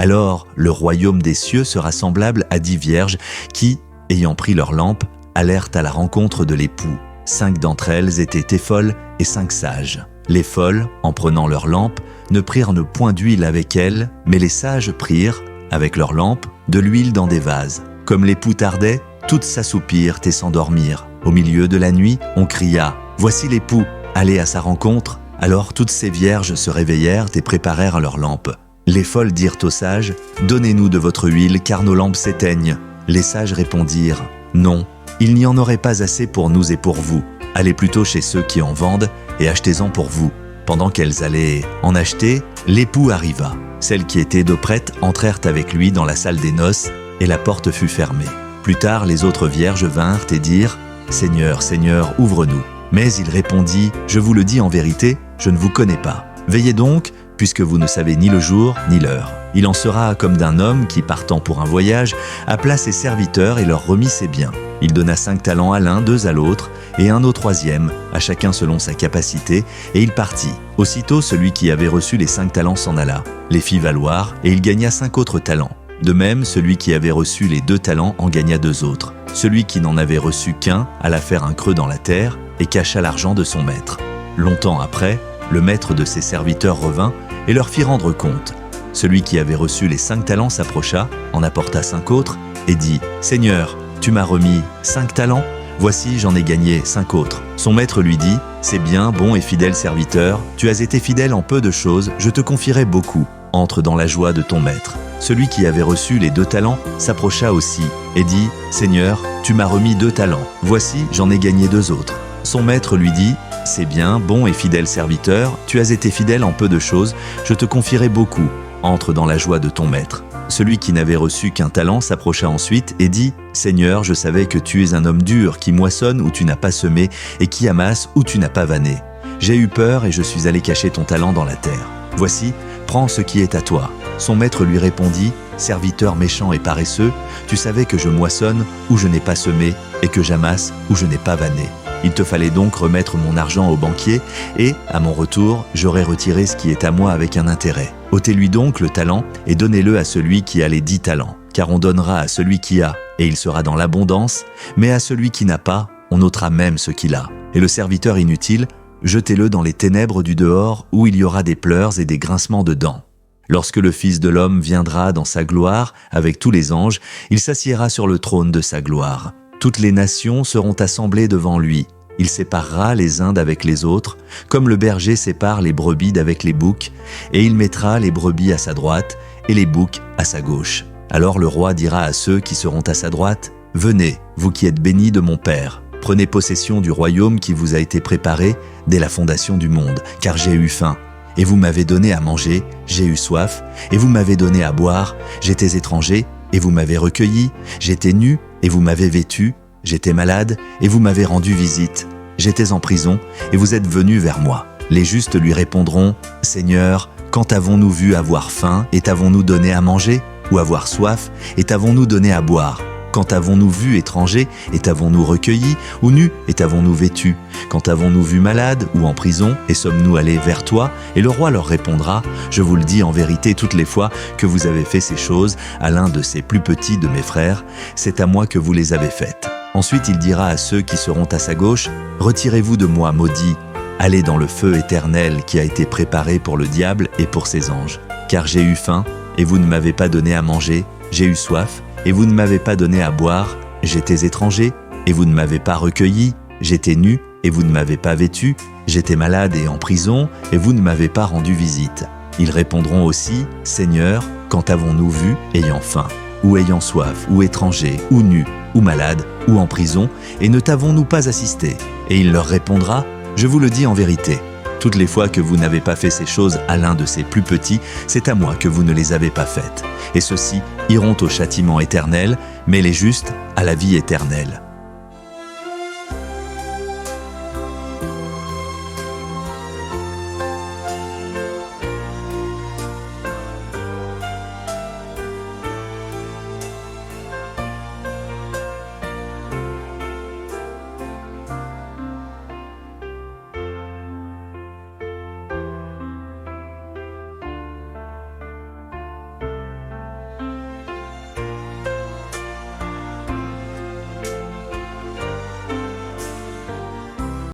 Alors le royaume des cieux sera semblable à 10 vierges qui, ayant pris leurs lampes, allèrent à la rencontre de l'époux. 5 d'entre elles étaient folles et 5 sages. Les folles, en prenant leurs lampes, ne prirent point d'huile avec elles, mais les sages prirent, avec leurs lampes, de l'huile dans des vases. Comme l'époux tardait, toutes s'assoupirent et s'endormirent. Au milieu de la nuit, on cria « Voici l'époux, allez à sa rencontre !» Alors toutes ces vierges se réveillèrent et préparèrent leurs lampes. Les folles dirent aux sages « Donnez-nous de votre huile, car nos lampes s'éteignent. » Les sages répondirent « Non, il n'y en aurait pas assez pour nous et pour vous. Allez plutôt chez ceux qui en vendent et achetez-en pour vous. » Pendant qu'elles allaient en acheter, l'époux arriva. Celles qui étaient d'auprès entrèrent avec lui dans la salle des noces et la porte fut fermée. Plus tard, les autres vierges vinrent et dirent « Seigneur, Seigneur, ouvre-nous. » Mais il répondit « Je vous le dis en vérité, je ne vous connais pas. Veillez donc, puisque vous ne savez ni le jour ni l'heure. Il en sera comme d'un homme qui, partant pour un voyage, appela ses serviteurs et leur remit ses biens. Il donna 5 talents à l'un, 2 à l'autre, et 1 au 3e, à chacun selon sa capacité, et il partit. Aussitôt, celui qui avait reçu les 5 talents s'en alla, les fit valoir, et il gagna 5 autres talents. De même, celui qui avait reçu les 2 talents en gagna 2 autres. Celui qui n'en avait reçu qu'un alla faire un creux dans la terre et cacha l'argent de son maître. Longtemps après, le maître de ses serviteurs revint et leur fit rendre compte. Celui qui avait reçu les 5 talents s'approcha, en apporta 5 autres, et dit « Seigneur, tu m'as remis 5 talents, voici j'en ai gagné 5 autres. » Son maître lui dit « C'est bien, bon et fidèle serviteur, tu as été fidèle en peu de choses, je te confierai beaucoup. Entre dans la joie de ton maître. » Celui qui avait reçu les 2 talents s'approcha aussi, et dit « Seigneur, tu m'as remis 2 talents, voici j'en ai gagné 2 autres. » Son maître lui dit « C'est bien, bon et fidèle serviteur, tu as été fidèle en peu de choses, je te confierai beaucoup. Entre dans la joie de ton maître. » Celui qui n'avait reçu qu'un talent s'approcha ensuite et dit « Seigneur, je savais que tu es un homme dur, qui moissonne où tu n'as pas semé et qui amasse où tu n'as pas vanné. J'ai eu peur et je suis allé cacher ton talent dans la terre. Voici, prends ce qui est à toi. » Son maître lui répondit « Serviteur méchant et paresseux, tu savais que je moissonne où je n'ai pas semé et que j'amasse où je n'ai pas vanné. Il te fallait donc remettre mon argent au banquier et, à mon retour, j'aurais retiré ce qui est à moi avec un intérêt. Ôtez-lui donc le talent et donnez-le à celui qui a les 10 talents. Car on donnera à celui qui a, et il sera dans l'abondance, mais à celui qui n'a pas, on ôtera même ce qu'il a. Et le serviteur inutile, jetez-le dans les ténèbres du dehors où il y aura des pleurs et des grincements de dents. Lorsque le Fils de l'homme viendra dans sa gloire avec tous les anges, il s'assiera sur le trône de sa gloire. Toutes les nations seront assemblées devant lui. Il séparera les uns d'avec les autres, comme le berger sépare les brebis d'avec les boucs, et il mettra les brebis à sa droite et les boucs à sa gauche. Alors le roi dira à ceux qui seront à sa droite, « Venez, vous qui êtes bénis de mon Père, prenez possession du royaume qui vous a été préparé dès la fondation du monde, car j'ai eu faim. Et vous m'avez donné à manger, j'ai eu soif, et vous m'avez donné à boire, j'étais étranger, et vous m'avez recueilli, j'étais nu, et vous m'avez vêtu, j'étais malade, et vous m'avez rendu visite, j'étais en prison, et vous êtes venus vers moi. » Les justes lui répondront, « Seigneur, quand t'avons-nous vu avoir faim, et t'avons-nous donné à manger, ou avoir soif, et t'avons-nous donné à boire ? Quand avons-nous vu étranger, et t'avons-nous recueilli, ou nu, et t'avons-nous vêtu? Quand avons-nous vu malade, ou en prison, et sommes-nous allés vers toi? » Et le roi leur répondra, « Je vous le dis en vérité, toutes les fois que vous avez fait ces choses à l'un de ces plus petits de mes frères, c'est à moi que vous les avez faites. » Ensuite il dira à ceux qui seront à sa gauche, « Retirez-vous de moi, maudits, allez dans le feu éternel qui a été préparé pour le diable et pour ses anges. Car j'ai eu faim, et vous ne m'avez pas donné à manger, j'ai eu soif, et vous ne m'avez pas donné à boire, j'étais étranger, et vous ne m'avez pas recueilli, j'étais nu, et vous ne m'avez pas vêtu, j'étais malade et en prison, et vous ne m'avez pas rendu visite. » Ils répondront aussi, « Seigneur, quand avons-nous vu, ayant faim, ou ayant soif, ou étranger, ou nu, ou malade, ou en prison, et ne t'avons-nous pas assisté ?» Et il leur répondra, « Je vous le dis en vérité, toutes les fois que vous n'avez pas fait ces choses à l'un de ces plus petits, c'est à moi que vous ne les avez pas faites. Et ceux-ci iront au châtiment éternel, mais les justes à la vie éternelle.